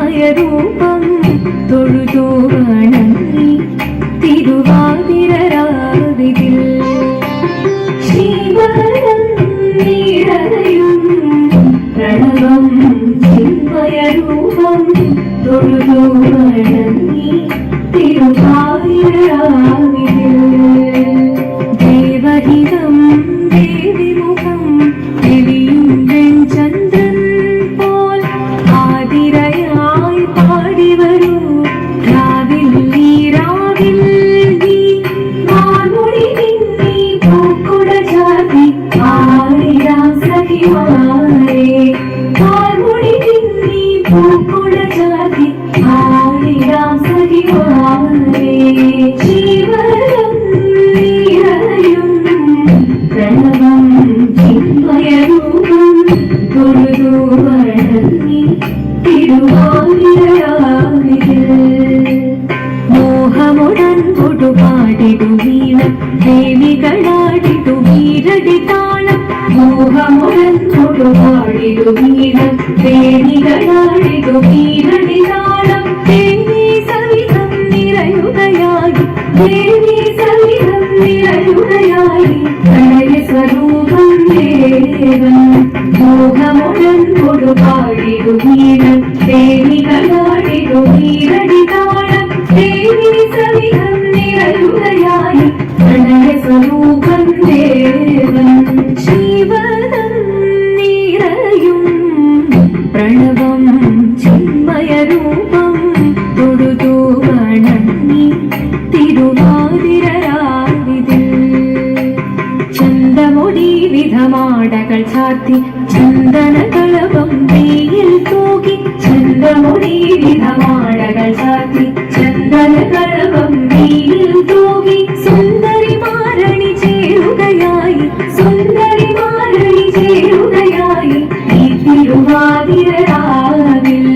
ചിന്മയരൂപം തൊഴുതു വണങ്ങി തിരുവാതിരരാവിതിൽ ശ്രീവരം നിറയും പ്രണവം ചിന്മയരൂപം തൊഴുതു വണങ്ങി തിരുവാതിരരാവിതിൽ ദേവഹിതം ദേവിമുഖം തെളിയും വെൺചന്ദ്രൻ പോൽ ആതിരയായി പാടിവരൂ രാവിൽ നീ മാർമൊഴി നിന്നി പൂക്കുട ചാർത്തി ആയിരാം സഖിമാരെ മാർമൊഴി നിന്നി പൂക്കുട ചാർത്തി ആയിരാം സഖിമാരെ ജീവനം നിറയും പ്രണവം ചിന്മയരൂപം തൊഴുതു വണങ്ങി തിരുവാതിരരാവിതിൽ മോഹമുടൻ കൊടുപാടിടു വീണം ദേവികളാടിടു വീരടി താളം മോഹമുടൻ കൊടുപാടിടു വീണം ദേവികളാടിടു വീരടി താളം ദേവി സവിധം നിറയുകയായി ദേവി സവിധം നിറയുകയായി പ്രണയ സ്വരൂപം ദേവൻ മോഹമുടൻ കൊടുപാടിടു വീണം ദേവികളാടിടു വീരടി താളം ദേവി സവിധം നിറയുകയായി പ്രണയ സ്വരൂപം ദേവൻ ജീവനം നിറയും പ്രണവം ചിന്മയരൂപം തൊഴുതു വണങ്ങി തിരുവാതിരരാവിതിൽ ചന്തമൊഴി വിധമാടകൾ ചാർത്തി ചന്ദനകളഭം വെയിൽ തൂകി ചന്തമൊഴി വിധമാടകൾ ചാർത്തി ചന്ദനകളഭം വെയിൽ തൂകി സുന്ദരി മാരണി ചേരുകയായി സുന്ദരി മാരണി ചേരുകയായി ഈ തിരുവാതിരരാവിൽ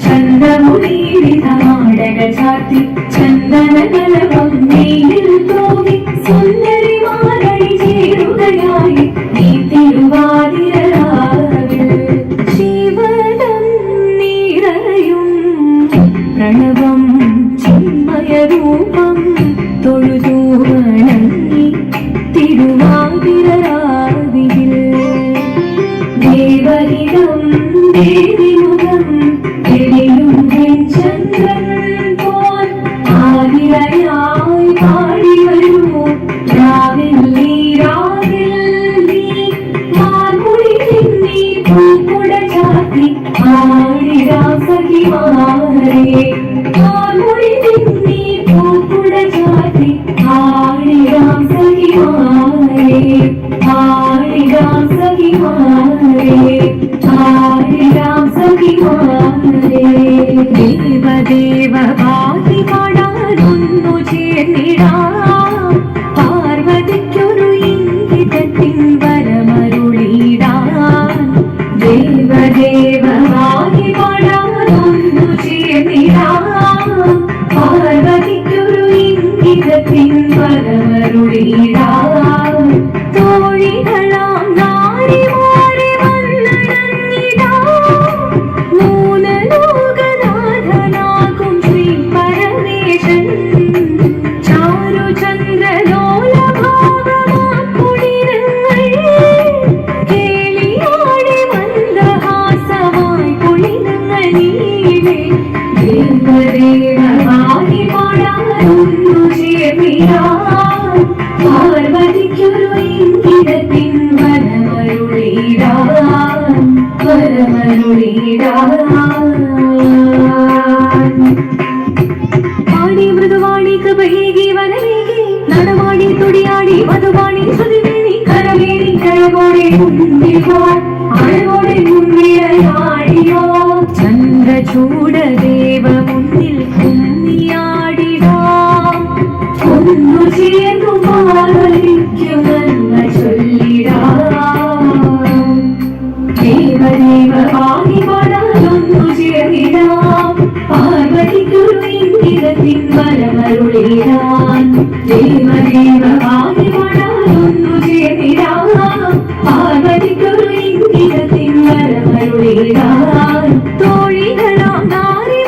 ചന്തമൊഴി വിധമാടകൾ ചാർത്തി ചന്ദനകളഭം വെയിൽ തൂകി സുന്ദരി മാരണി ചേരുകയായി ഈ തിരുവാതിരരാവിൽ ജീവനം നിറയും പ്രണവം ചിന്മയരൂപം തൊഴുതു വണങ്ങി തിരുവാതിരരാവിതിൽ ദേവഹിതം ദേവിമുഖം തെളിയും വെൺചന്ദ്രൻ പോൽ ആതിരയായി പാടിവരൂ രാവിൽ നീ മാർമൊഴി നിന്നി പൂക്കുട ചാർത്തി ആയിരാം സഖിമാരെ മാർമൊഴി നിന്നി പൂക്കുട ചാർത്തി ആയിരാം സഖിമാരെ ആയിരാം സഖിമാരെ ആയിരാം സഖിമാരെ ദേവദേവ പാതി പാടാനൊന്നു ചേർന്നിടാം പാർവതിക്കൊരു ഇംഗിതത്തിൻ വരമരുളിടാൻ ദേവദേവ പാതി പാടാനൊന്നു ചേർന്നിടാം പാർവതിക്കൊരു ഇംഗിതത്തിൻ വരമരുളിടാൻ തോഴികളാം നാരിമാരെ വന്നണഞ്ഞിടാം മൂലലോകനാഥനാകും ശ്രീ പരമേശൻ ചാരുചന്ദ്രലോലഭാവമാക്കുളിരങ്ങൾ കേളിയാടി മന്ദഹാസമായി കുളിരങ്ങൾ നീളെ ദേവദേവമായി പാടാനൊന്നു ചേർന്നിടാം പാർവതിക്കൊരു ഇംഗിതത്തിൻ വരമരുളിടാൻ പാടി മൃദുവാണി കൃപഹേകി വനമേകി നടവാണി തുടിയാടി മധുവാണി ശ്രുതിവേണി കരവേണി കരകോടെ മുന്നിൽ അഴകോടെ മുന്നിലാടിയോ ചന്ദ്രചൂടദേവ മുന്നിൽ കുന്നിയാടിടാം ഒന്നു ചേർന്നു പാർവതിക്കുമെന്ന് ചൊല്ലിടാം ദേവദേവ പാടി പാടാനൊന്നു ചേർന്നിടാം പാർവതിക്കൊരു ഇംഗിതത്തിൻ വരമരുളിടാൻ ദേവദേവ പാടി പാടാനൊന്നു ചേർന്നിടാം പാർവതിക്കൊരു ഇംഗിതത്തിൻ വരമരുളിടാൻ തോഴികളാം നാരി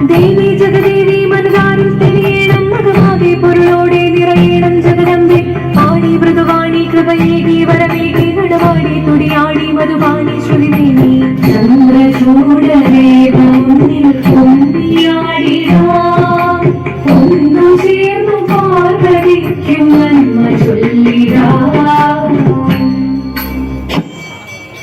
ദേവി ജഗദേവി മനതാരിൽ തെളിയണം മകമാകെ പൊരുളോടെ നിറയണം ജഗദമ്പെ ആടി മൃദുവാണി കൃപയേകി വരമേകി നടവാടി തുടിയാടി മധുവാണി ശ്രുതിദേവി ചന്ദ്രചൂടദേവ മുന്നിൽ കുമ്പിയാടിടാം